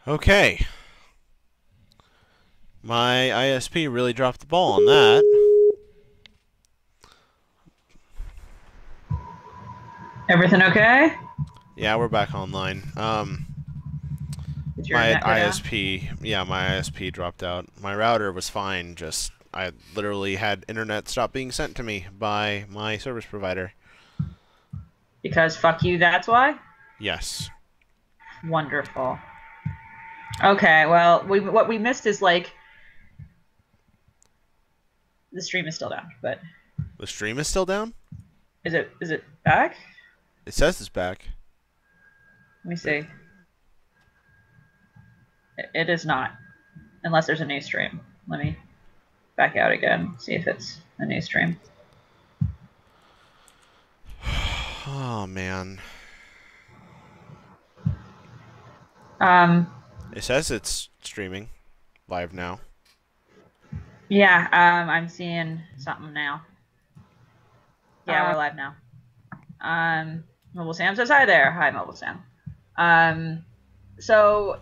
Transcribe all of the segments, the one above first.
Okay. My ISP really dropped the ball on that. Everything okay? Yeah, we're back online. Did your My internet go down? ISP dropped out. My router was fine, just I literally had internet stop being sent to me by my service provider. Because fuck you, that's why? Yes. Wonderful. Okay, well, what we missed is like the stream is still down, but The stream is still down? is it back? It says it's back. Let me see. It is not, unless there's a new stream. Let me back out again, see if it's a new stream. Oh man. Um, It says it's streaming live now. yeah, I'm seeing something now. Yeah, we're live now. Mobile Sam says hi there. Hi, Mobile Sam. So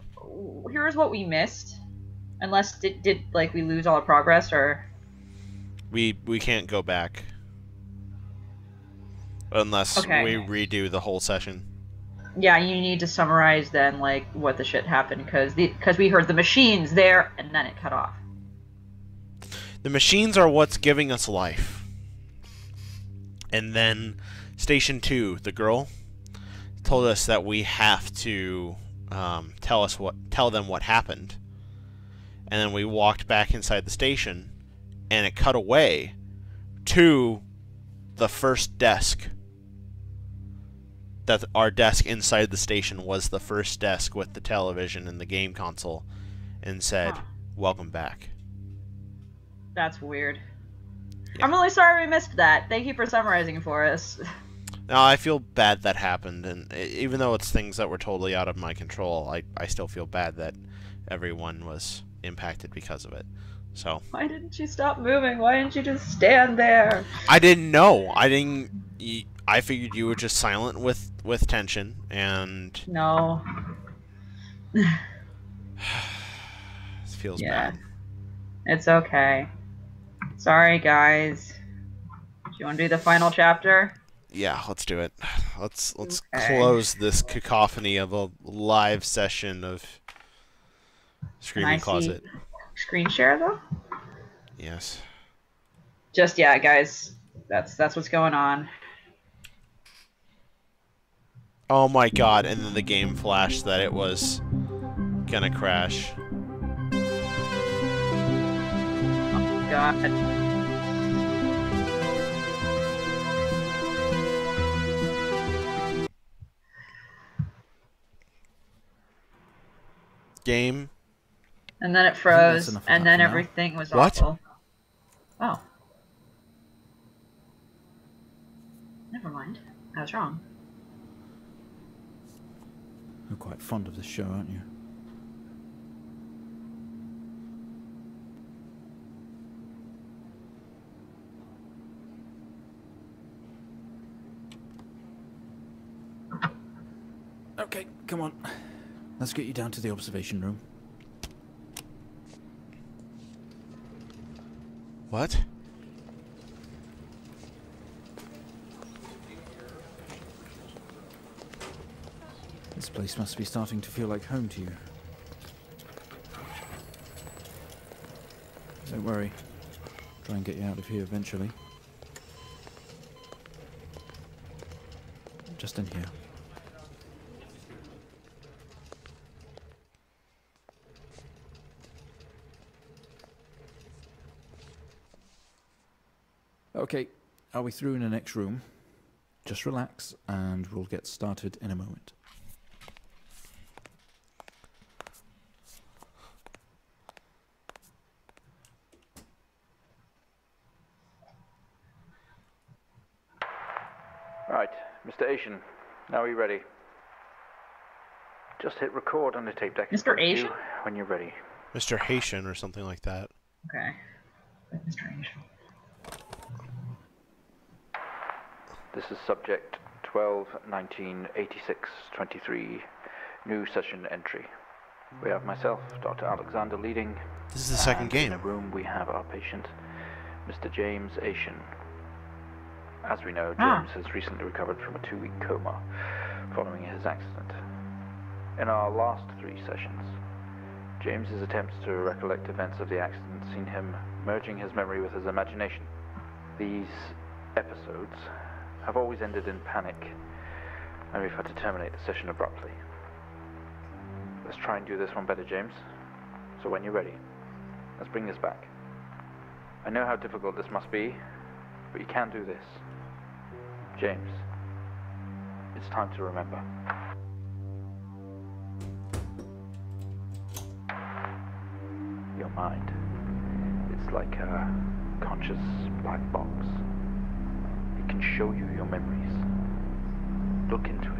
here's what we missed. Unless did like we lose all our progress or We can't go back unless we okay. redo the whole session. Yeah, you need to summarize then like what the shit happened because we heard the machines there and then it cut off. The machines are what's giving us life. And then Station 2, the girl, told us that we have to tell them what happened. And then we walked back inside the station, and it cut away to the first desk. That our desk inside the station was the first desk with the television and the game console, and said, Huh. "Welcome back." That's weird. Yeah. I'm really sorry we missed that. Thank you for summarizing for us. Now, I feel bad that happened, and even though it's things that were totally out of my control, I still feel bad that everyone was impacted because of it. So, Why didn't you stop moving? Why didn't you just stand there? I didn't know. I didn't. I figured you were just silent with tension, and No. it feels Yeah, bad. it's okay. Sorry, guys. Do you want to do the final chapter? Yeah, let's do it. Let's Okay. close this cacophony of a live session of Can I Screaming see Closet. screen share though? Yes. Just yeah, guys. That's what's going on. Oh my god! And then the game flashed that it was gonna crash. God. Game. And then it I think that's froze, enough of and that then for now. everything was What? awful. Oh, never mind. I was wrong. You're quite fond of this show, aren't you? Okay, come on. Let's get you down to the observation room. What? This place must be starting to feel like home to you. Don't worry. Try and get you out of here eventually. Just in here. Okay, are we through in the next room? Just relax and we'll get started in a moment. Right, Mr. Asian, now are you ready? Just hit record on the tape deck in Mr. front of you Asian? when you're ready. Mr. Haitian or something like that. Okay. That's strange. This is subject 12 19 86 23, new session entry. We have myself, Dr. Alexander, leading. This is the second And game. in a room we have our patient, Mr. James Asian. As we know, James has recently recovered from a 2-week coma following his accident. In our last 3 sessions, James's attempts to recollect events of the accident seen him merging his memory with his imagination. These episodes have always ended in panic, and we've had to terminate the session abruptly. Let's try and do this one better, James. So when you're ready, let's bring this back. I know how difficult this must be, but you can do this. James, it's time to remember. Your mind, it's like a conscious black box. It can show you your memories. Look into it.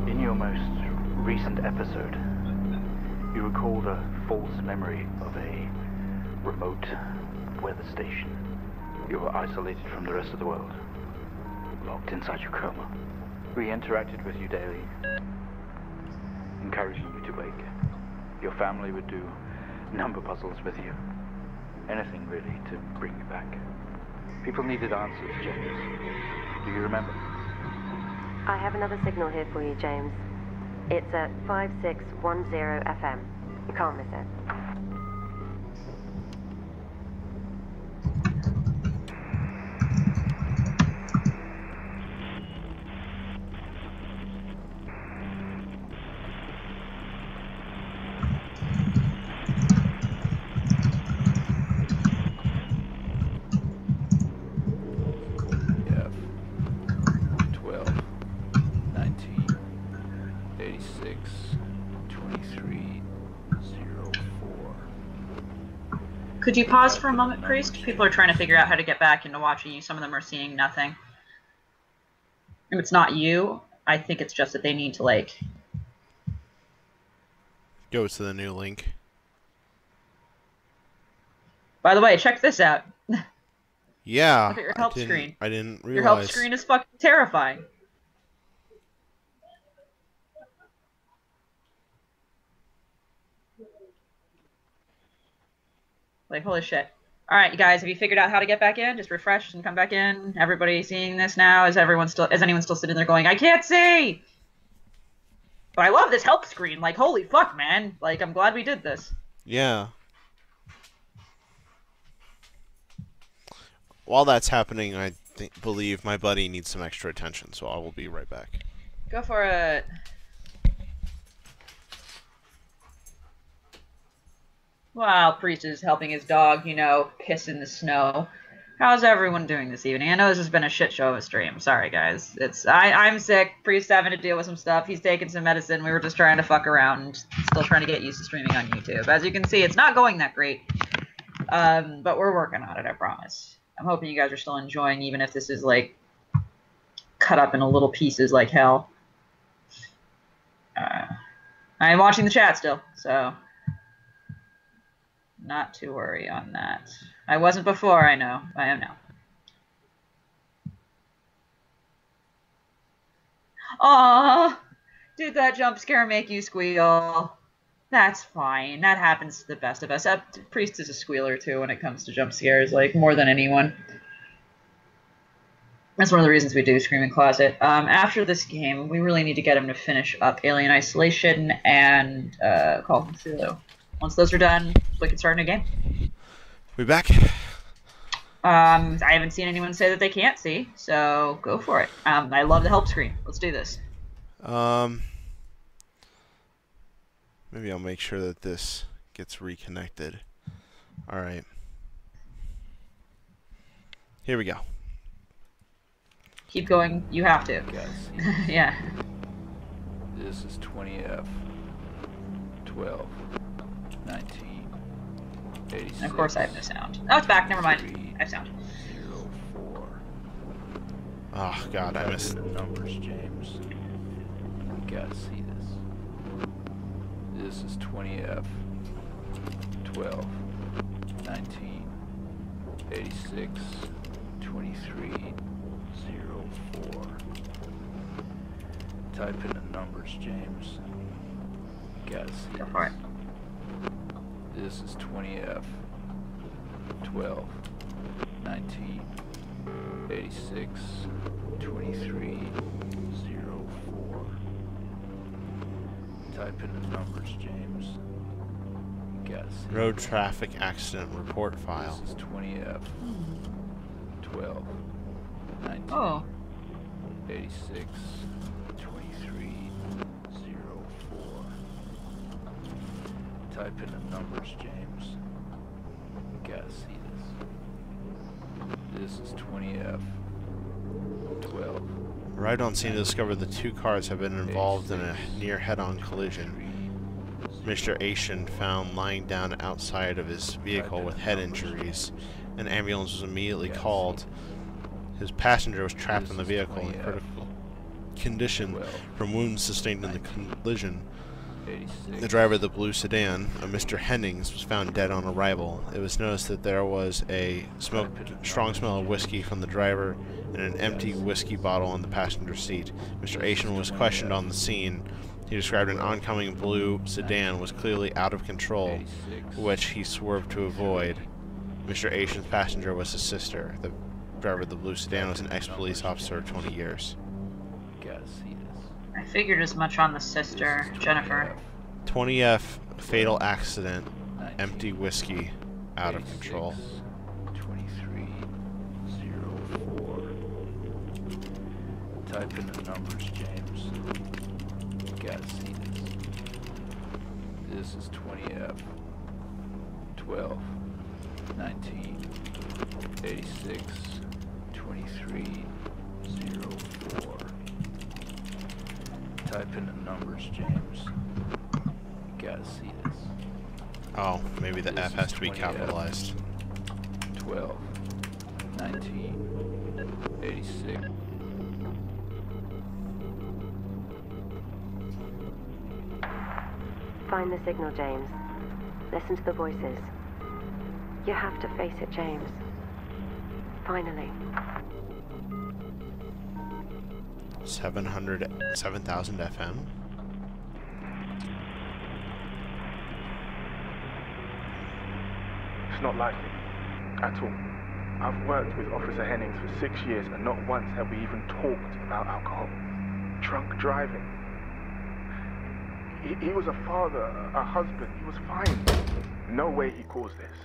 In your most recent episode, you recalled a false memory of a remote weather station. You were isolated from the rest of the world, locked inside your coma. We interacted with you daily, encouraging you to wake. Your family would do number puzzles with you. Anything really to bring you back. People needed answers, James. Do you remember? I have another signal here for you, James. It's at 5610 FM. You can't miss it. Could you pause for a moment, Priest? People are trying to figure out how to get back into watching you. Some of them are seeing nothing. If it's not you, I think it's just that they need to, like... Go to the new link. By the way, check this out. Yeah. Look at your help screen. I didn't realize. Your help screen is fucking terrifying. Like, holy shit. Alright, you guys, have you figured out how to get back in? Just refresh and come back in. Everybody seeing this now? Is anyone still sitting there going, I can't see? But I love this help screen. Like, holy fuck, man. Like, I'm glad we did this. Yeah. While that's happening, I believe my buddy needs some extra attention, so I will be right back. Go for it. While Priest is helping his dog, you know, piss in the snow. How's everyone doing this evening? I know this has been a shit show of a stream. Sorry, guys. I'm sick. Priest's having to deal with some stuff. He's taking some medicine. We were just trying to fuck around and still trying to get used to streaming on YouTube. As you can see, it's not going that great. But we're working on it, I promise. I'm hoping you guys are still enjoying, even if this is, like, cut up into little pieces like hell. I'm watching the chat still, so... not to worry on that. I wasn't before, I know. I am now. Aww! Did that jump scare make you squeal? That's fine. That happens to the best of us. Priest is a squealer, too, when it comes to jump scares, like, more than anyone. That's one of the reasons we do Screaming Closet. After this game, we really need to get him to finish up Alien Isolation and Call of Cthulhu. Once those are done, we can start a new game. We back? I haven't seen anyone say that they can't see, so go for it. I love the help screen. Let's do this. Maybe I'll make sure that this gets reconnected. Alright. Here we go. Keep going. You have to. Yeah. This is 20F. 12. 19. 86. And of course I have no sound. Oh, it's back. Never mind. I have sound. 04. Oh, God, I missed the numbers, James. You gotta see this. This is 20F. 12, 19, 86, 23, 04. Type in the numbers, James. Gotta see Go for it. this. This is 20F. 12, 19, 86, 23, 04. Type in the numbers, James. Gotta see Road traffic accident report file. This is 20F. 12, 19, Oh. 86, 23, 04. Type in the numbers, James. Gotta see this. This is 20F. 12. Arrived on scene to discover the two cars have been involved in a near head-on collision. Mr. Asian found lying down outside of his vehicle with head injuries. An ambulance was immediately called. His passenger was trapped in the vehicle in critical condition from wounds sustained in the collision. The driver of the blue sedan, a Mr. Hennings, was found dead on arrival. It was noticed that there was a strong smell of whiskey from the driver and an empty whiskey bottle on the passenger seat. Mr. Asian was questioned on the scene. He described an oncoming blue sedan was clearly out of control, which he swerved to avoid. Mr. Asian's passenger was his sister. The driver of the blue sedan was an ex-police officer of 20 years. I figured as much on the sister, Jennifer. 20F, fatal accident, empty whiskey, out of control. 2304. Type in the numbers, James. Gotta see this. This is 20F. 12, 19, 86, 23, 04. Type in the numbers, James. Gotta see this. Oh, maybe the This F is has to be 20F. capitalized. 12, 19, 86. Find the signal, James. Listen to the voices. You have to face it, James. Finally. 7,000 FM. It's not likely. At all. I've worked with Officer Hennings for 6 years and not once have we even talked about alcohol. Drunk driving. He was a father, a husband. He was fine. No way he caused this.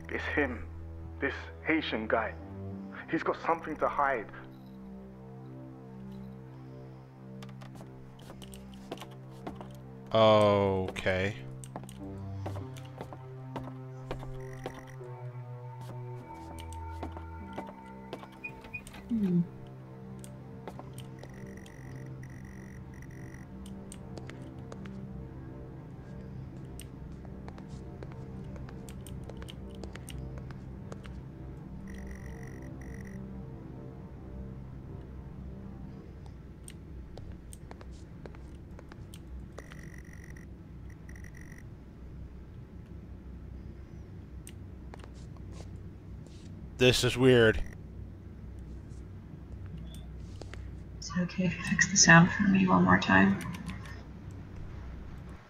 It's him. This Haitian guy. He's got something to hide. Okay. This is weird. Is it okay if you fix the sound for me one more time?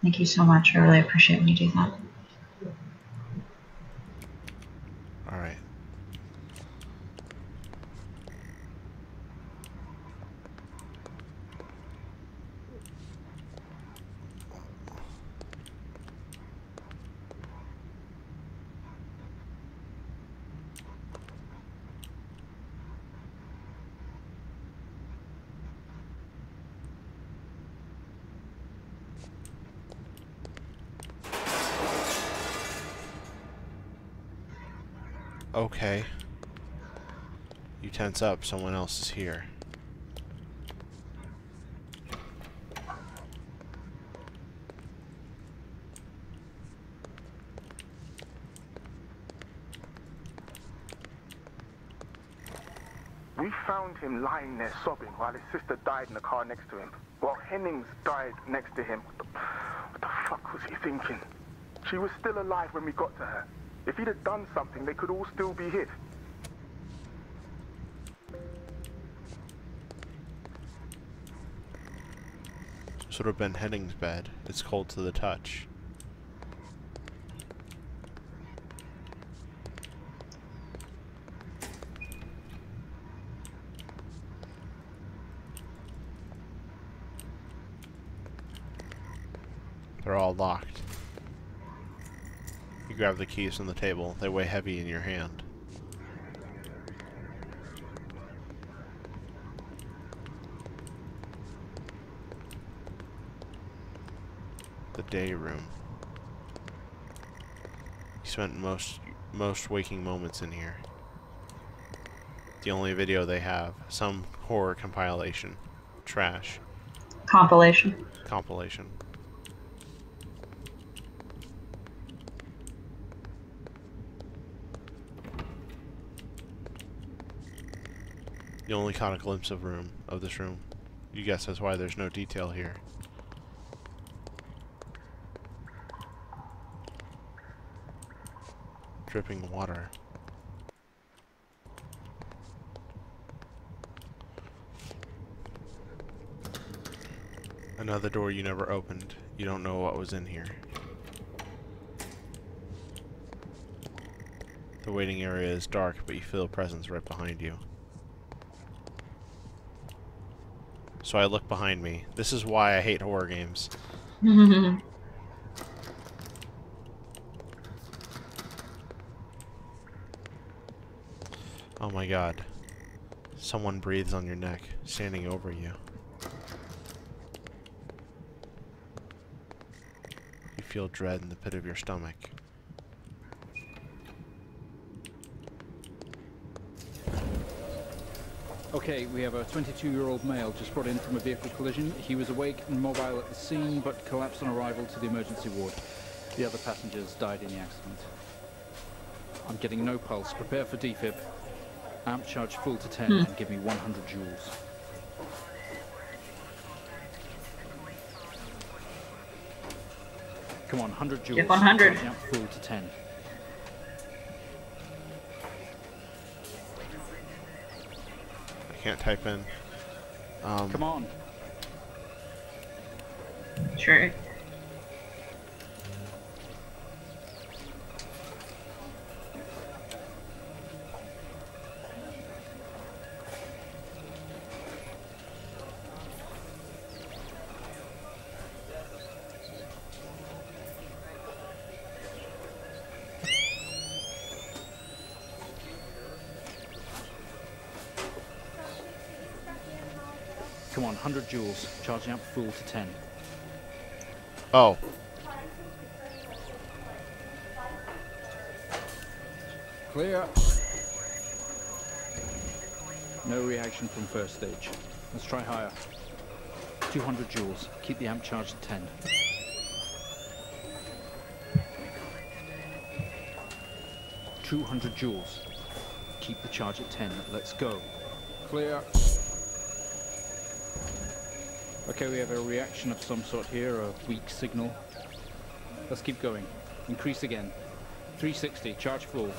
Thank you so much. I really appreciate when you do that. Alright. Okay. You tense up, someone else is here. We found him lying there sobbing while his sister died in the car next to him. While Hennings died next to him. What the fuck was he thinking? She was still alive when we got to her. If he'd have done something, they could all still be here. This would have been Henning's bed. It's cold to the touch. They're all locked. You grab the keys from the table. They weigh heavy in your hand. The day room. You spent most waking moments in here. The only video they have. Some horror compilation. Trash. Compilation. Compilation. You only caught a glimpse of this room. You guess that's why there's no detail here. Dripping water. Another door you never opened. You don't know what was in here. The waiting area is dark, but you feel a presence right behind you. So I look behind me. This is why I hate horror games. Oh my god. Someone breathes on your neck, standing over you. You feel dread in the pit of your stomach. Okay, we have a 22-year-old male just brought in from a vehicle collision. He was awake and mobile at the scene, but collapsed on arrival to the emergency ward. The other passengers died in the accident. I'm getting no pulse. Prepare for defib. Amp charge full to 10 and give me 100 joules. Come on, 100 joules. Get 100. Charge amp full to 10. Can't type in. Come on. Sure. Come on, 100 joules. Charging up full to 10. Oh. Clear. No reaction from first stage. Let's try higher. 200 joules. Keep the amp charged at 10. $200 joules. Keep the charge at 10. Let's go. Clear. Okay, we have a reaction of some sort here, a weak signal. Let's keep going. Increase again. 360, charge full.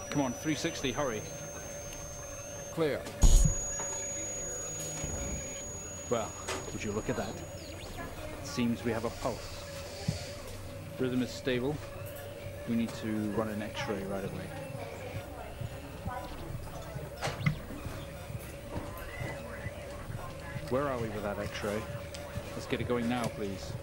Come on, 360, hurry. Clear. Well, would you look at that? It seems we have a pulse. Rhythm is stable. We need to run an X-ray right away. Where are we with that X-ray? Let's get it going now, please.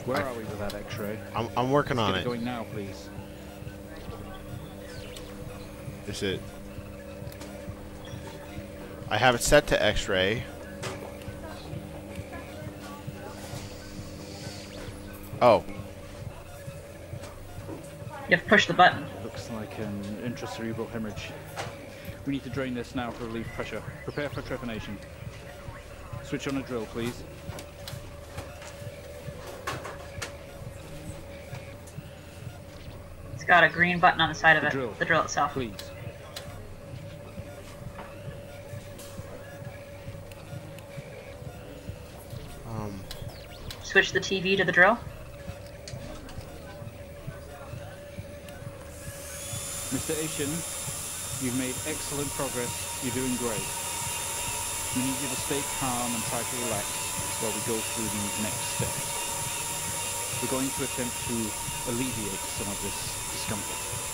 Where are we with that X-ray? I'm working on Let's it. get it going now, please. Is it? I have it set to X-ray. Oh. You have to push the button. Looks like an intracerebral hemorrhage. We need to drain this now to relieve pressure. Prepare for trepanation. Switch on a drill, please. It's got a green button on the side of it. Drill. The drill itself. Please. Switch the TV to the drill. Mr. Asian, you've made excellent progress. You're doing great. We need you to stay calm and try to relax while we go through these next steps. We're going to attempt to alleviate some of this discomfort.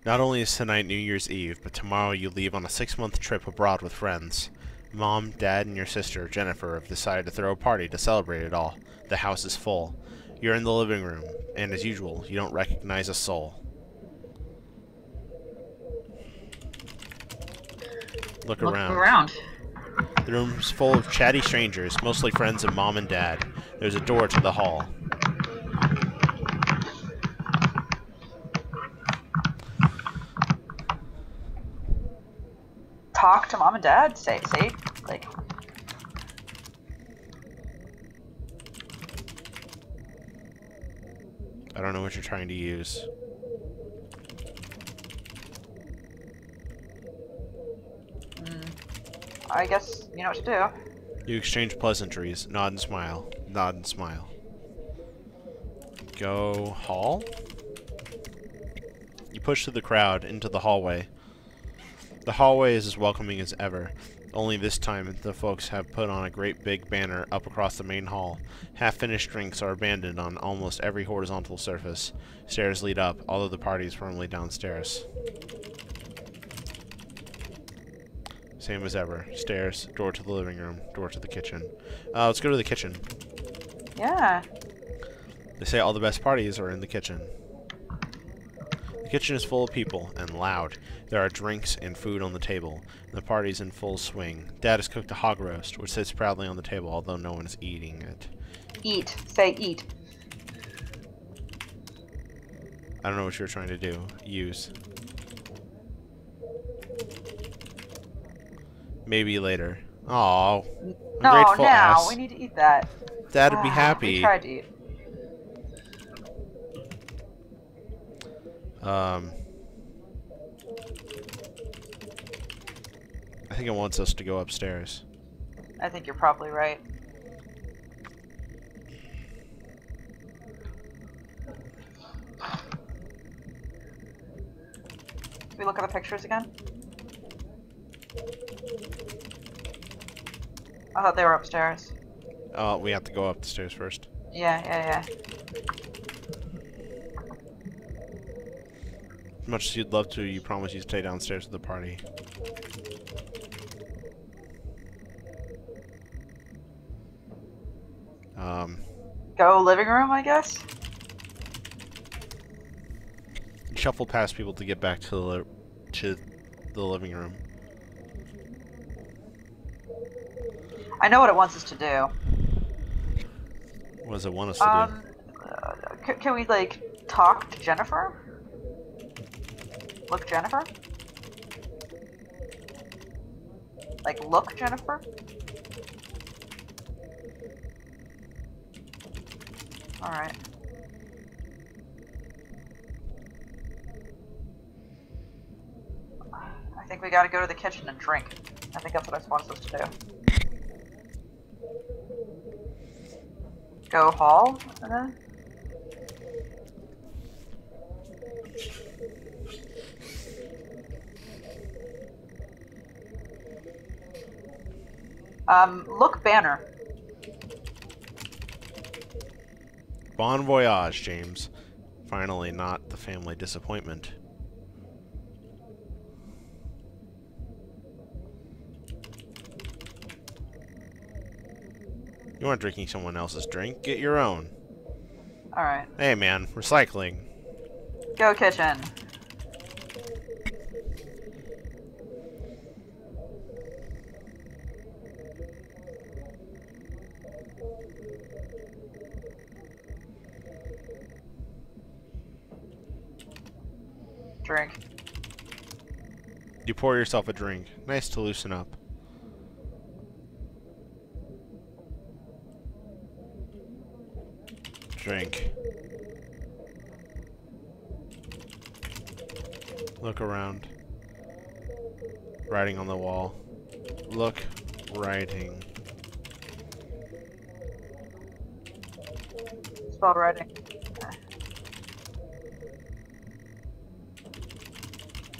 Not only is tonight New Year's Eve, but tomorrow you leave on a 6-month trip abroad with friends. Mom, Dad, and your sister, Jennifer, have decided to throw a party to celebrate it all. The house is full. You're in the living room, and as usual, you don't recognize a soul. Look around. The room's full of chatty strangers, mostly friends of Mom and Dad. There's a door to the hall. Talk to Mom and Dad? Say, like... I don't know what you're trying to use. I guess you know what to do. You exchange pleasantries. Nod and smile. Nod and smile. Go hall? You push through the crowd into the hallway. The hallway is as welcoming as ever, only this time the folks have put on a great big banner up across the main hall. Half-finished drinks are abandoned on almost every horizontal surface. Stairs lead up, although the party is firmly downstairs. Same as ever. Stairs, door to the living room, door to the kitchen. Let's go to the kitchen. Yeah. They say all the best parties are in the kitchen. The kitchen is full of people, and loud. There are drinks and food on the table, and the party's in full swing. Dad has cooked a hog roast, which sits proudly on the table, although no one is eating it. Eat. Say eat. I don't know what you're trying to do. Use. Maybe later. Aww. No, Ungrateful now. ass. We need to eat that. Dad'd be happy. We tried to eat. I think it wants us to go upstairs. I think you're probably right. Can we look at the pictures again? I thought they were upstairs. Oh, we have to go up the stairs first. Yeah. As much as you'd love to, you promise you'd stay downstairs at the party. Go living room, I guess? You shuffle past people to get back to the living room. I know what it wants us to do. What does it want us to do? Can we, like, talk to Jennifer? Look Jennifer? Like, look Jennifer? Alright. I think we gotta go to the kitchen and drink. I think that's what I want us to do. Go hall, and then... look banner. Bon voyage, James. Finally, not the family disappointment. You aren't drinking someone else's drink. Get your own. Alright. Hey, man. Recycling. Go kitchen. Drink. You pour yourself a drink. Nice to loosen up. Drink. Look around. Writing on the wall. Look. Writing. Spelled writing.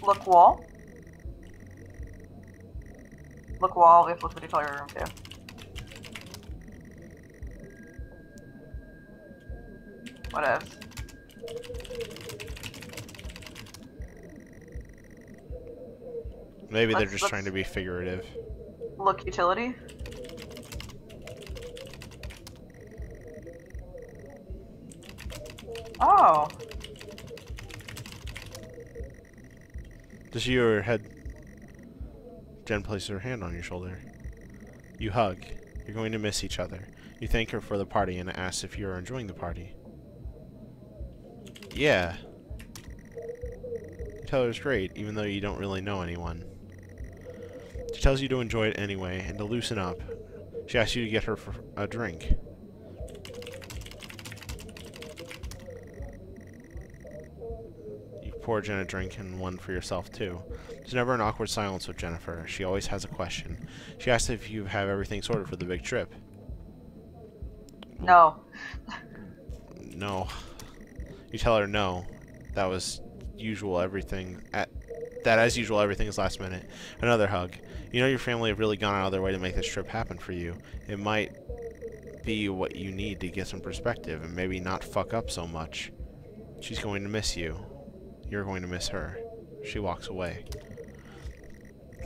Look wall. Look wall. We have to look what you call your room too. What else? Maybe they're just trying to be figurative. Look utility. Oh. Does your head... Jen places her hand on your shoulder. You hug. You're going to miss each other. You thank her for the party and ask if you are enjoying the party. Yeah. You tell her it's great, even though you don't really know anyone. She tells you to enjoy it anyway, and to loosen up. She asks you to get her for a drink. You pour Jen a drink and one for yourself, too. There's never an awkward silence with Jennifer. She always has a question. She asks if you have everything sorted for the big trip. No. No. You tell her no. That was usual everything. As usual, everything is last minute. Another hug. You know your family have really gone out of their way to make this trip happen for you. It might be what you need to get some perspective and maybe not fuck up so much. She's going to miss you. You're going to miss her. She walks away.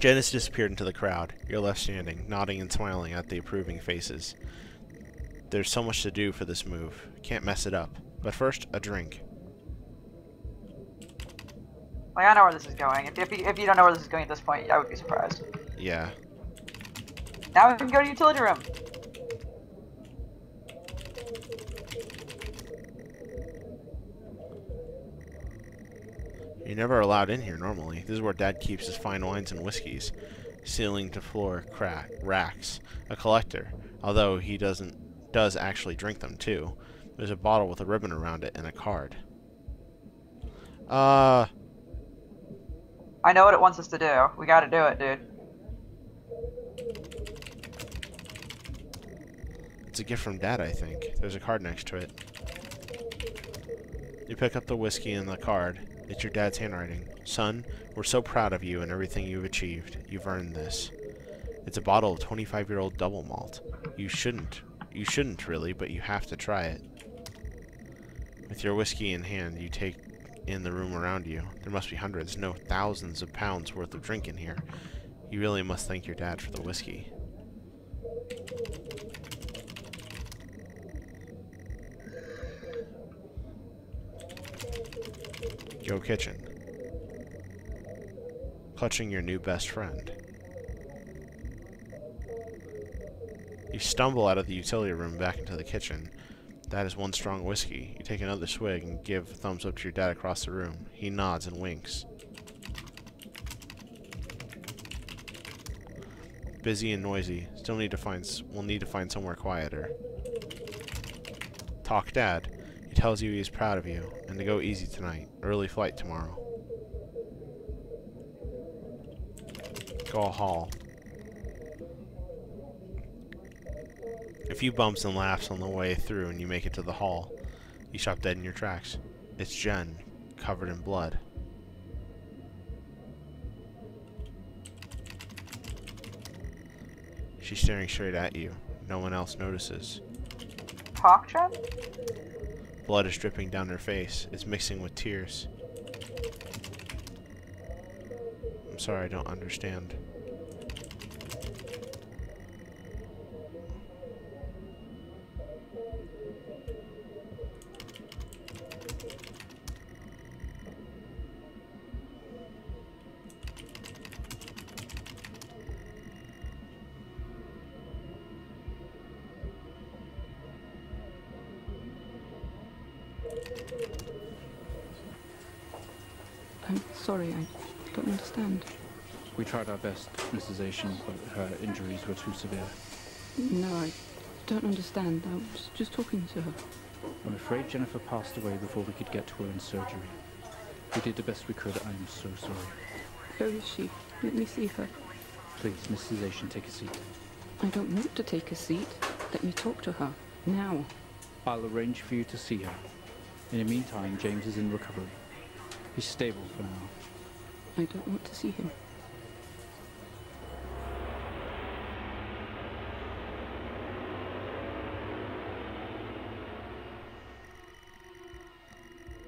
Jen has disappeared into the crowd. You're left standing, nodding and smiling at the approving faces. There's so much to do for this move. Can't mess it up. But first, a drink. Like, I know where this is going. If you don't know where this is going at this point, I would be surprised. Yeah. Now we can go to utility room. You're never allowed in here normally. This is where Dad keeps his fine wines and whiskeys. Ceiling to floor racks. A collector. Although he does actually drink them too. There's a bottle with a ribbon around it and a card. I know what it wants us to do. We gotta do it, dude. It's a gift from Dad, I think. There's a card next to it. You pick up the whiskey and the card. It's your dad's handwriting. Son, we're so proud of you and everything you've achieved. You've earned this. It's a bottle of 25-year-old double malt. You shouldn't really, but you have to try it. With your whiskey in hand, you take in the room around you. There must be hundreds, no thousands of pounds worth of drink in here. You really must thank your dad for the whiskey. Go kitchen. Clutching your new best friend. You stumble out of the utility room back into the kitchen. That is one strong whiskey. You take another swig and give a thumbs up to your dad across the room. He nods and winks. Busy and noisy. We'll need to find somewhere quieter. Talk Dad. He tells you he is proud of you, and to go easy tonight. Early flight tomorrow. Go hall. A few bumps and laughs on the way through and you make it to the hall. You stop dead in your tracks. It's Jen, covered in blood. She's staring straight at you. No one else notices. Talk, Jen? Blood is dripping down her face. It's mixing with tears. I'm sorry, I don't understand. I'm sorry, I don't understand. We tried our best, Mrs. Asian, but her injuries were too severe. No, I don't understand. I was just talking to her. I'm afraid Jennifer passed away before we could get to her in surgery. We did the best we could. I'm so sorry. Where is she? Let me see her. Please, Mrs. Asian, take a seat. I don't want to take a seat. Let me talk to her. Now. I'll arrange for you to see her. In the meantime, James is in recovery. He's stable for now. I don't want to see him.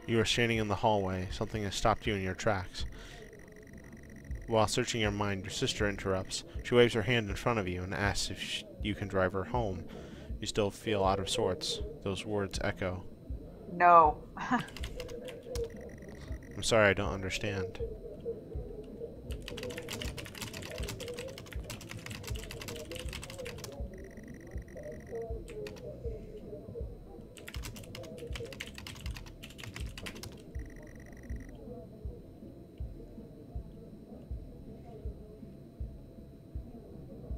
You are standing in the hallway. Something has stopped you in your tracks. While searching your mind, your sister interrupts. She waves her hand in front of you and asks if you can drive her home. You still feel out of sorts. Those words echo. No. I'm sorry, I don't understand.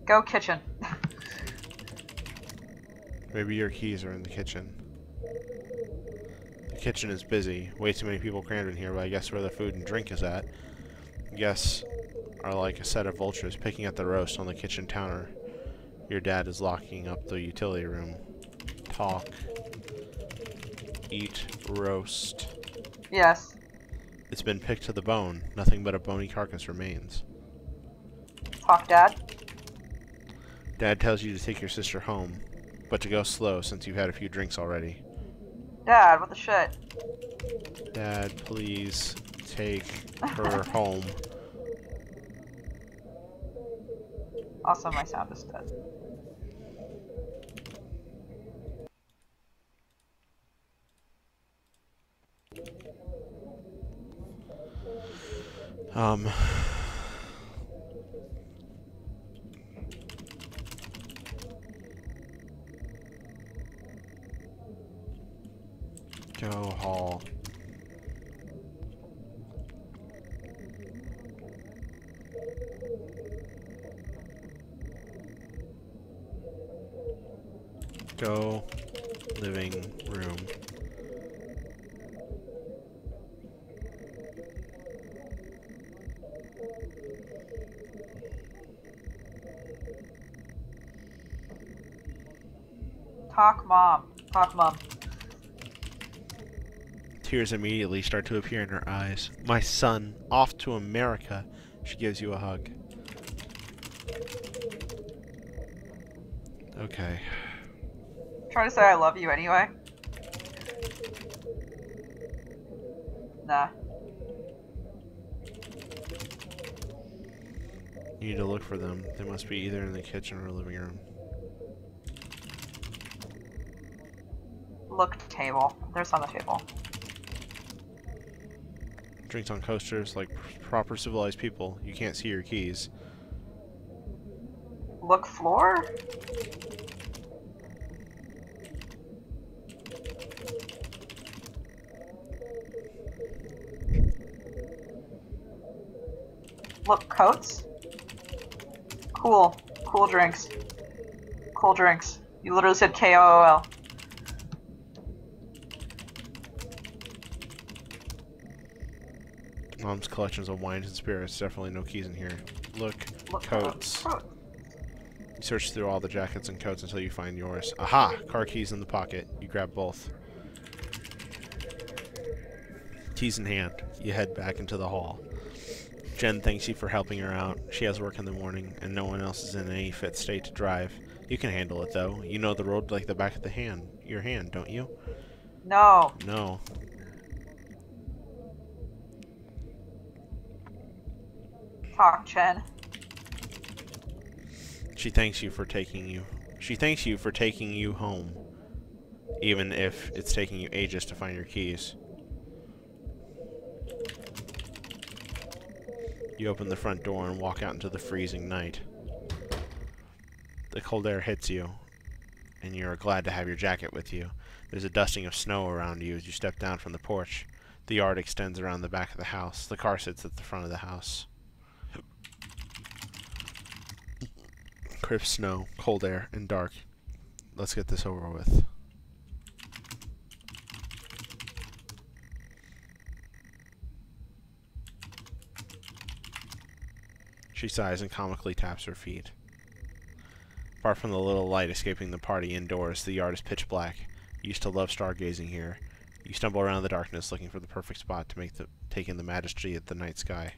Go kitchen. Maybe your keys are in the kitchen. The kitchen is busy. Way too many people crammed in here, but I guess where the food and drink is at. Guests are like a set of vultures picking at the roast on the kitchen counter. Your dad is locking up the utility room. Talk. Eat. Roast. Yes. It's been picked to the bone. Nothing but a bony carcass remains. Talk, Dad. Dad tells you to take your sister home, but to go slow since you've had a few drinks already. Dad, what the shit? Dad, please take her home. Also, my sound is dead. Go hall. Go living room. Talk, Mom. Talk, Mom. Tears immediately start to appear in her eyes. My son, off to America. She gives you a hug. Okay. Try to say I love you anyway. Nah. You need to look for them. They must be either in the kitchen or living room. Look, table. There's on the table. Drinks on coasters like proper civilized people. You can't see your keys. Look, floor? Look, coats? Cool. Cool drinks. Cool drinks. You literally said K-O-O-L. Mom's collections of wines and spirits. Definitely no keys in here. Look, coats. You search through all the jackets and coats until you find yours. Aha! Car keys in the pocket. You grab both. Keys in hand. You head back into the hall. Jen thanks you for helping her out. She has work in the morning, and no one else is in any fit state to drive. You can handle it, though. You know the road like the back of your hand, don't you? No. No. Talk, Chen. She thanks you for taking you. She thanks you for taking you home, even if it's taking you ages to find your keys. You open the front door and walk out into the freezing night. The cold air hits you, and you are glad to have your jacket with you. There's a dusting of snow around you as you step down from the porch. The yard extends around the back of the house. The car sits at the front of the house. Crisp snow, cold air, and dark. Let's get this over with. She sighs and comically taps her feet. Apart from the little light escaping the party indoors, the yard is pitch black. You used to love stargazing here. You stumble around the darkness looking for the perfect spot to take in the majesty of the night sky.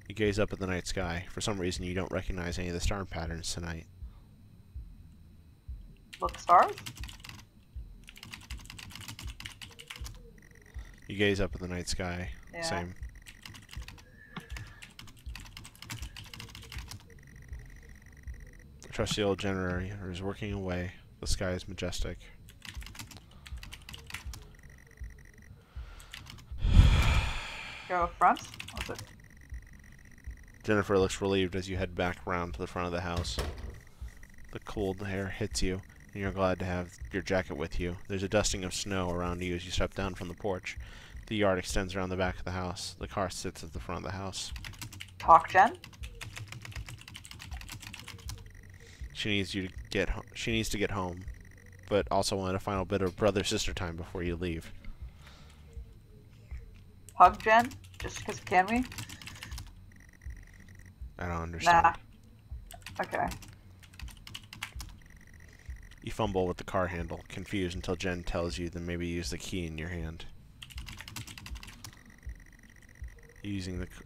You gaze up at the night sky. For some reason, you don't recognize any of the star patterns tonight. Look, stars? You gaze up at the night sky. Yeah. Same. The trusty old generator is working away. The sky is majestic. Go front? What's it? Jennifer looks relieved as you head back round to the front of the house. The cold air hits you, and you're glad to have your jacket with you. There's a dusting of snow around you as you step down from the porch. The yard extends around the back of the house. The car sits at the front of the house. Talk, Jen? She needs you to get she needs to get home, but also wanted a final bit of brother-sister time before you leave. Hug, Jen? Just because can we? I don't understand. Nah. Okay. You fumble with the car handle, confused until Jen tells you to maybe use the key in your hand.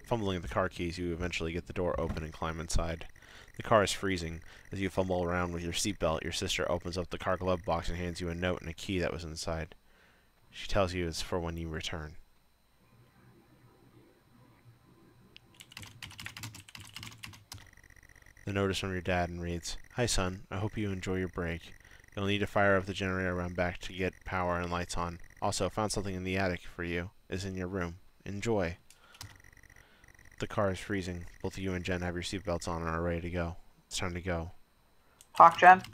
Fumbling the car keys, you eventually get the door open and climb inside. The car is freezing. As you fumble around with your seatbelt, your sister opens up the car glove box and hands you a note and a key that was inside. She tells you it's for when you return. The note is from your dad and reads, "Hi son, I hope you enjoy your break. You'll need to fire up the generator around back to get power and lights on. Also, found something in the attic for you. It's in your room. Enjoy." The car is freezing. Both of you and Jen have your seatbelts on and are ready to go. It's time to go. Talk, Jen?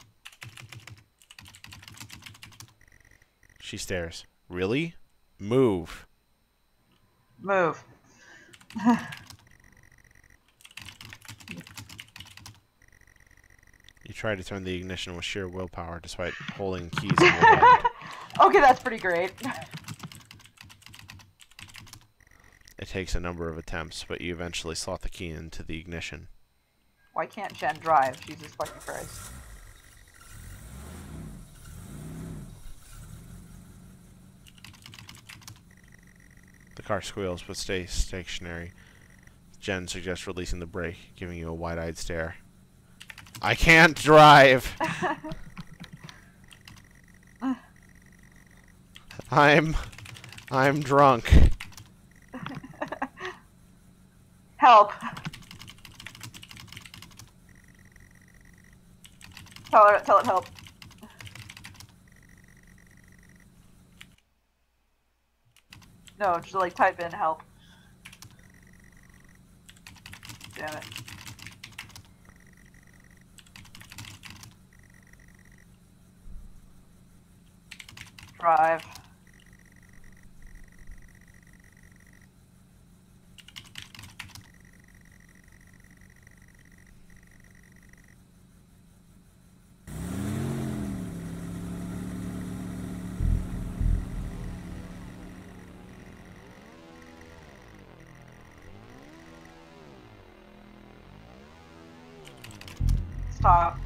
She stares. Really? Move. Move. You try to turn the ignition with sheer willpower despite holding keys in your hand. Okay, that's pretty great. It takes a number of attempts, but you eventually slot the key into the ignition. Why can't Jen drive? Jesus fucking Christ. The car squeals but stays stationary. Jen suggests releasing the brake, giving you a wide-eyed stare. I can't drive! I'm drunk. Help. Tell it help. No, just like type in help. Damn it. Drive. Stop.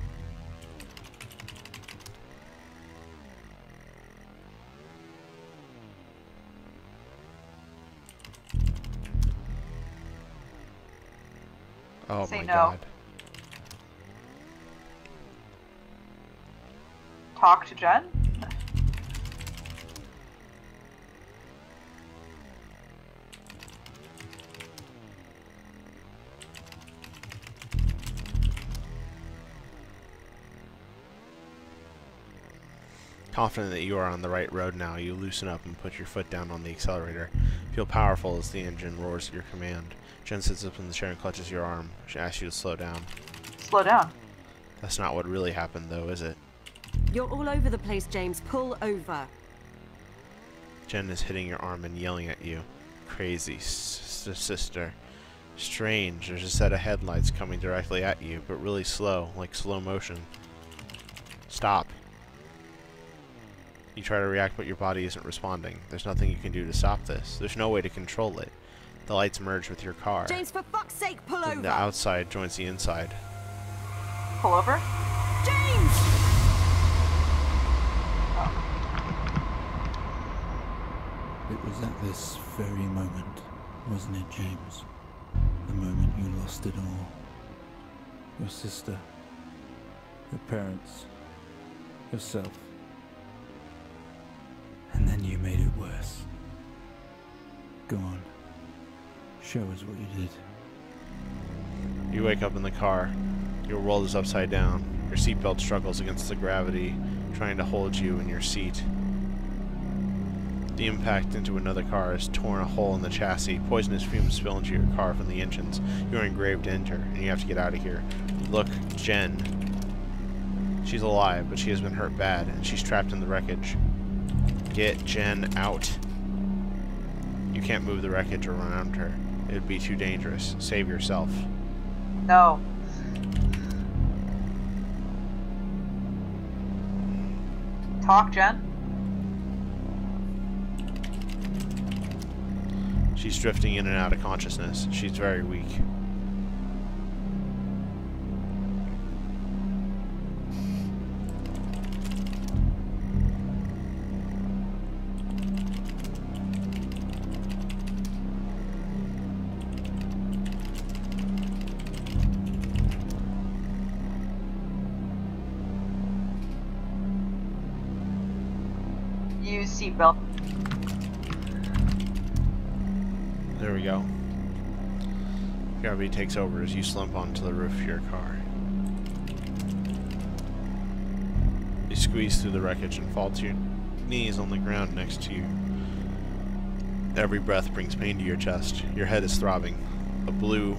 Oh Say my no. god. Talk to Jen? Confident that you are on the right road now, you loosen up and put your foot down on the accelerator. Feel powerful as the engine roars at your command. Jen sits up in the chair and clutches your arm. She asks you to slow down. Slow down. That's not what really happened, though, is it? You're all over the place, James. Pull over. Jen is hitting your arm and yelling at you. Crazy, sister. Strange, there's a set of headlights coming directly at you, but really slow, like slow motion. Stop. You try to react, but your body isn't responding. There's nothing you can do to stop this. There's no way to control it. The lights merge with your car. James, for fuck's sake, pull over! The outside joins the inside. Pull over? James! It was at this very moment, wasn't it, James? The moment you lost it all. Your sister, your parents, yourself. And then you made it worse. Go on. Show us what you did. You wake up in the car. Your world is upside down. Your seatbelt struggles against the gravity, trying to hold you in your seat. The impact into another car has torn a hole in the chassis. Poisonous fumes spill into your car from the engines. You are in grave danger, and you have to get out of here. Look, Jen. She's alive, but she has been hurt bad, and she's trapped in the wreckage. Get Jen out. You can't move the wreckage around her. It would be too dangerous. Save yourself. No. Talk, Jen. She's drifting in and out of consciousness. She's very weak. Use seatbelt. There we go. Gravity takes over as you slump onto the roof of your car. You squeeze through the wreckage and fall to your knees on the ground next to you. Every breath brings pain to your chest. Your head is throbbing. A blue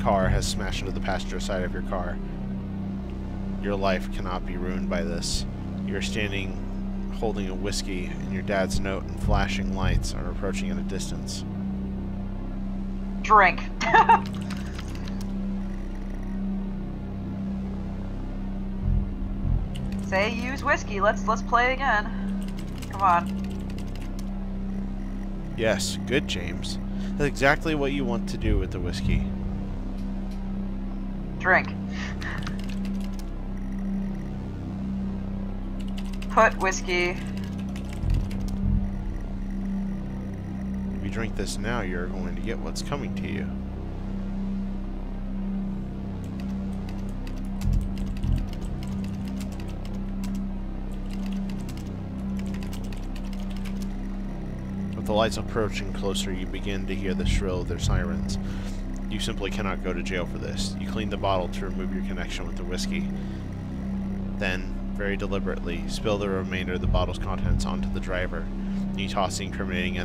car has smashed into the passenger side of your car. Your life cannot be ruined by this. You are standing holding a whiskey, and your dad's note and flashing lights are approaching at a distance. Drink. Say use whiskey. Let's play again. Come on. Yes, good, James. That's exactly what you want to do with the whiskey. Drink. Put whiskey. If you drink this now, you're going to get what's coming to you. With the lights approaching closer, you begin to hear the shrill of their sirens. You simply cannot go to jail for this. You clean the bottle to remove your connection with the whiskey. Then, very deliberately, spill the remainder of the bottle's contents onto the driver. You toss the incriminating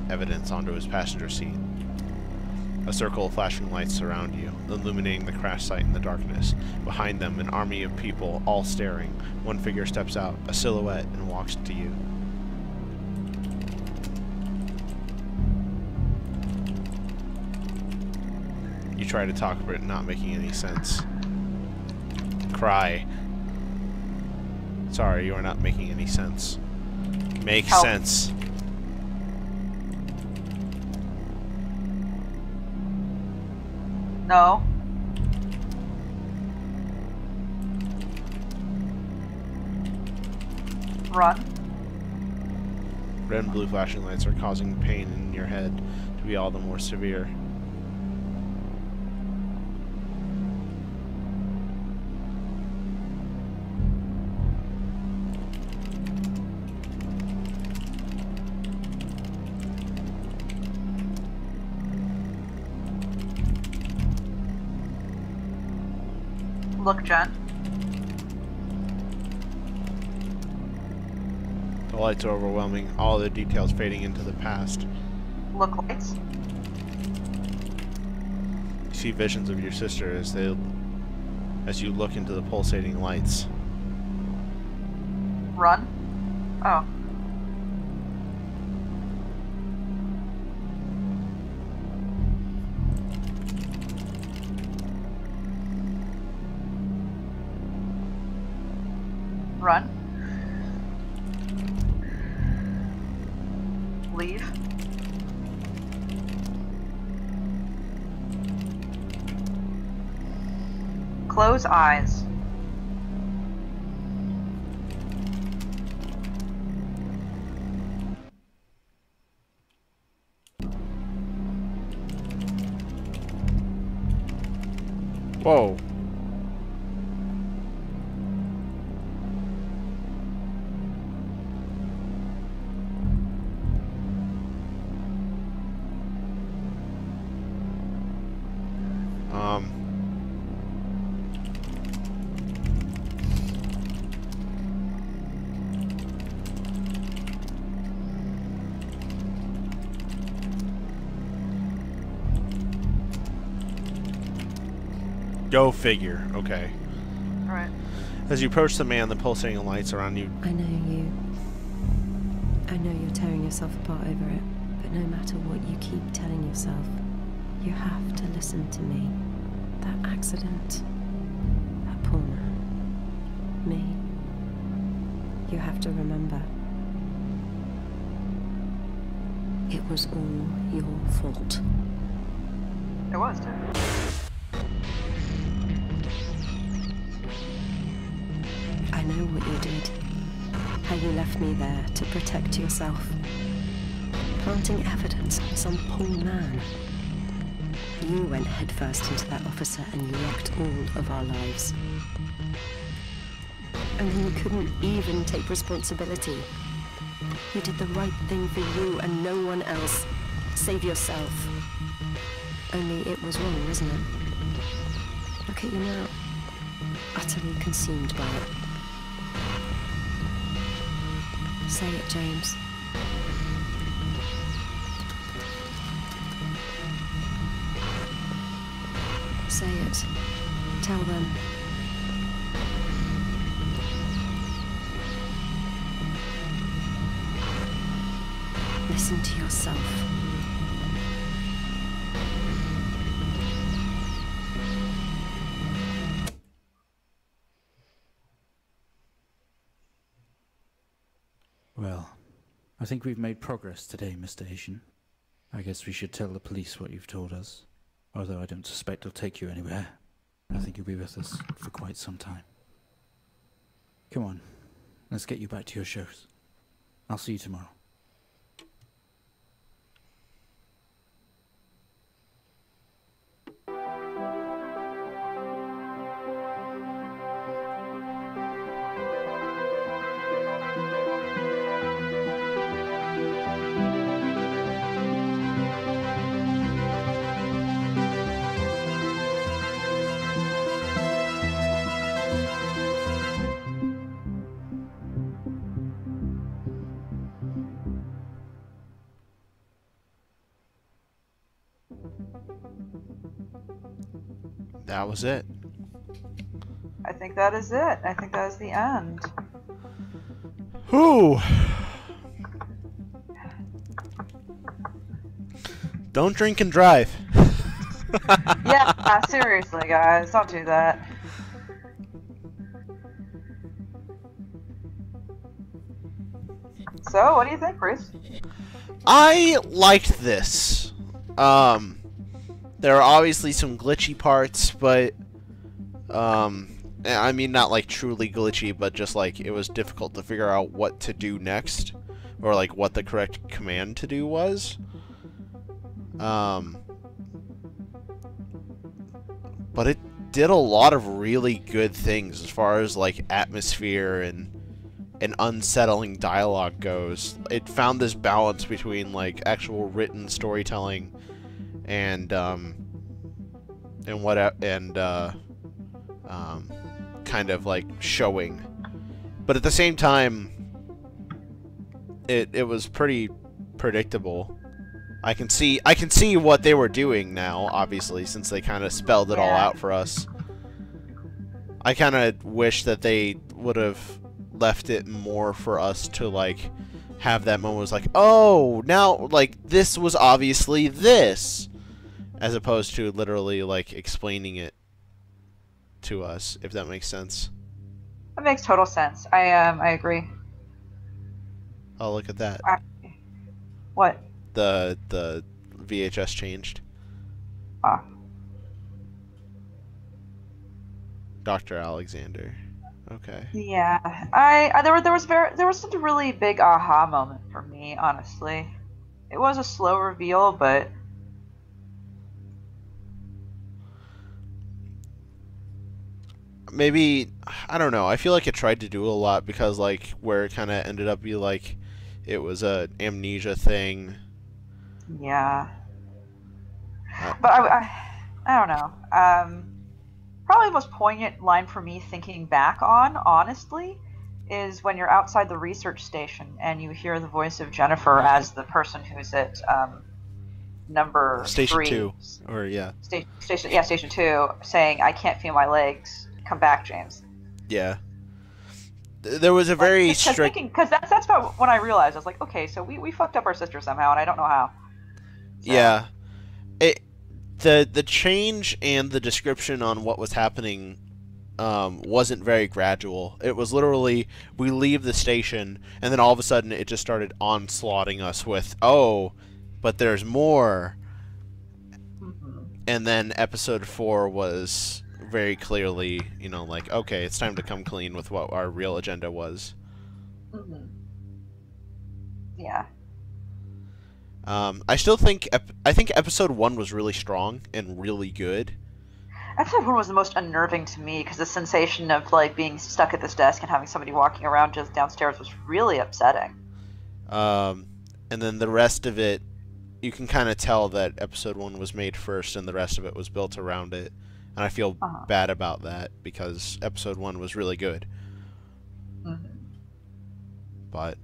evidence onto his passenger seat. A circle of flashing lights surround you, illuminating the crash site in the darkness. Behind them, an army of people, all staring. One figure steps out, a silhouette, and walks to you. You try to talk, but not making any sense. Cry. Sorry, you are not making any sense. Make Help. sense. No. Run. Red and blue flashing lights are causing pain in your head to be all the more severe. Look, Jen. The lights are overwhelming, all the details fading into the past. Look lights. You see visions of your sister as you look into the pulsating lights. Run. Oh. Run. Leave. Close eyes. Whoa. Go figure. Okay. Alright. As you approach the man, the pulsating lights around you. I know you. I know you're tearing yourself apart over it, but no matter what you keep telling yourself, you have to listen to me. That accident. That poor man. Me. You have to remember. It was all your fault. It was, too. I know what you did. How you left me there to protect yourself. Planting evidence on some poor man. You went headfirst into that officer and you wrecked all of our lives. And then you couldn't even take responsibility. You did the right thing for you and no one else. Save yourself. Only it was wrong, wasn't it? Look at you now. Utterly consumed by it. Say it, James. Say it. Tell them. Listen to yourself. Well, I think we've made progress today, Mr. Asian. I guess we should tell the police what you've told us. Although I don't suspect it'll take you anywhere. I think you'll be with us for quite some time. Come on, let's get you back to your shows. I'll see you tomorrow. That was it. I think that is it. I think that is the end. Whew. Don't drink and drive. Yeah, seriously, guys, don't do that. So, what do you think, Bruce? I liked this. There are obviously some glitchy parts, but I mean not like truly glitchy, but just like it was difficult to figure out what to do next, or like what the correct command to do was. But it did a lot of really good things as far as like atmosphere and unsettling dialogue goes. It found this balance between like actual written storytelling and kind of like showing, but at the same time it was pretty predictable. I can see what they were doing now, obviously, since they kind of spelled it all out for us. I kind of wish that they would have left it more for us to, like, have that moment was like, oh, now, like, this was obviously this, as opposed to literally, like, explaining it to us, if that makes sense. That makes total sense. I agree. Oh, look at that. What? The VHS changed. Ah. Dr. Alexander. Okay. Yeah, there was a really big aha moment for me, honestly. It was a slow reveal, but maybe, I don't know. I feel like it tried to do a lot because, like, where it kind of ended up be like it was a amnesia thing. yeah. But I don't know. Probably the most poignant line for me thinking back on, honestly, is when you're outside the research station and you hear the voice of Jennifer as the person who's at number Station 3. 2, or yeah. Station 2, saying, "I can't feel my legs. Come back, James." Yeah. There was a very strict... Because that's about when I realized. I was like, okay, so we fucked up our sister somehow, and I don't know how. So. Yeah. The change and the description on what was happening wasn't very gradual. It was literally, we leave the station, and then all of a sudden it just started onslaughting us with, oh, but there's more. Mm-hmm. And then episode 4 was very clearly, you know, like, okay, it's time to come clean with what our real agenda was. Mm-hmm. Yeah. I still think I think episode 1 was really strong and really good. Episode 1 was the most unnerving to me because the sensation of like being stuck at this desk and having somebody walking around just downstairs was really upsetting. And then the rest of it, you can kind of tell that episode 1 was made first and the rest of it was built around it. And I feel bad about that because episode 1 was really good. Mm-hmm. But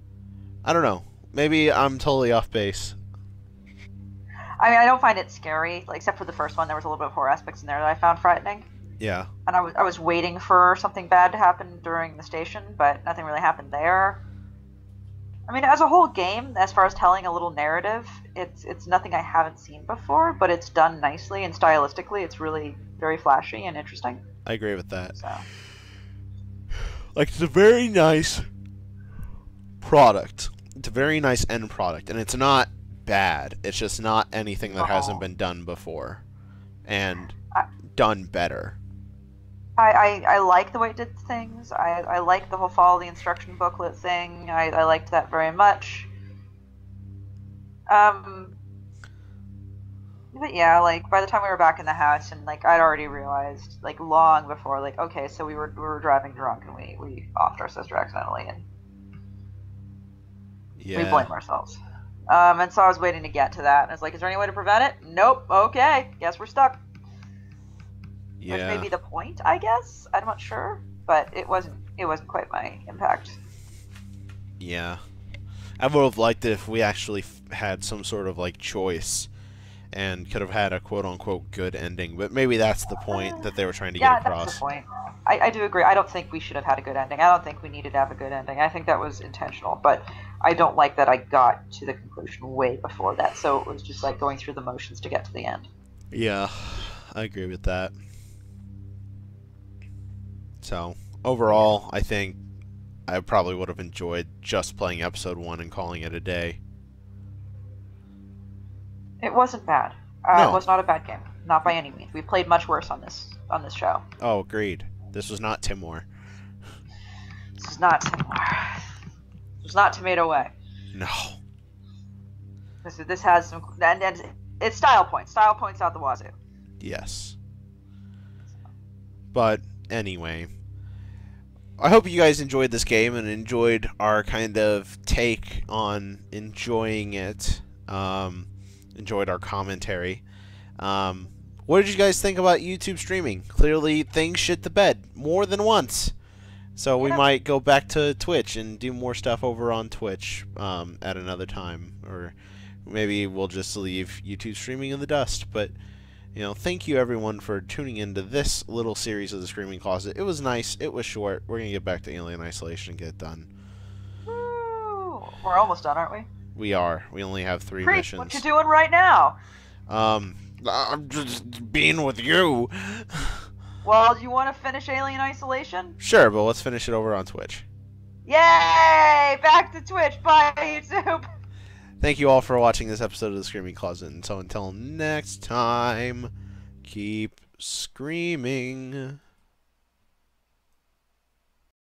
I don't know. Maybe I'm totally off base. I mean, I don't find it scary, like, except for the first one. There was a little bit of horror aspects in there that I found frightening. Yeah. And I was waiting for something bad to happen during the station, but nothing really happened there. I mean, as a whole game, as far as telling a little narrative, it's nothing I haven't seen before, but it's done nicely and stylistically. It's really very flashy and interesting. I agree with that. So. Like, it's a very nice product. It's a very nice end product, and it's not bad. It's just not anything that hasn't been done before and done better. I like the way it did things. I like the whole follow the instruction booklet thing. I liked that very much. But yeah, like by the time we were back in the house and like I'd already realized like long before, like, okay, so we were driving drunk and we offed our sister accidentally and we blame ourselves. And so I was waiting to get to that and I was like, is there any way to prevent it? Nope. Okay, guess we're stuck. Yeah. Which may be the point, I guess. I'm not sure, but it wasn't quite my impact. Yeah. I would have liked it if we actually had some sort of like choice and could have had a quote-unquote good ending, but maybe that's the point that they were trying to get across. Yeah, that's the point. I do agree. I don't think we should have had a good ending. I don't think we needed to have a good ending. I think that was intentional, but I don't like that I got to the conclusion way before that, so it was just like going through the motions to get to the end. Yeah, I agree with that. So, overall, I think I probably would have enjoyed just playing episode 1 and calling it a day. It wasn't bad. No. It was not a bad game. Not by any means. We played much worse on this show. Oh, agreed. This was not Timor. This is not Timor. This is not Tomato Way. No. This has some... And it's style points. Style points out the wazoo. Yes. But, anyway... I hope you guys enjoyed this game and enjoyed our kind of take on enjoying it. Enjoyed our commentary. What did you guys think about YouTube streaming? Clearly, things shit the bed more than once. So we Yeah. might go back to Twitch and do more stuff over on Twitch at another time, or maybe we'll just leave YouTube streaming in the dust. But thank you everyone for tuning into this little series of the Screaming Closet. It was nice. It was short. We're gonna get back to Alien Isolation and get it done. Woo! We're almost done, aren't we? We are. We only have 3 Preach, missions. what you doing right now? I'm just being with you. Well, do you want to finish Alien Isolation? Sure, but let's finish it over on Twitch. Yay! Back to Twitch. Bye, YouTube. Thank you all for watching this episode of the Screaming Closet, and so until next time, keep screaming.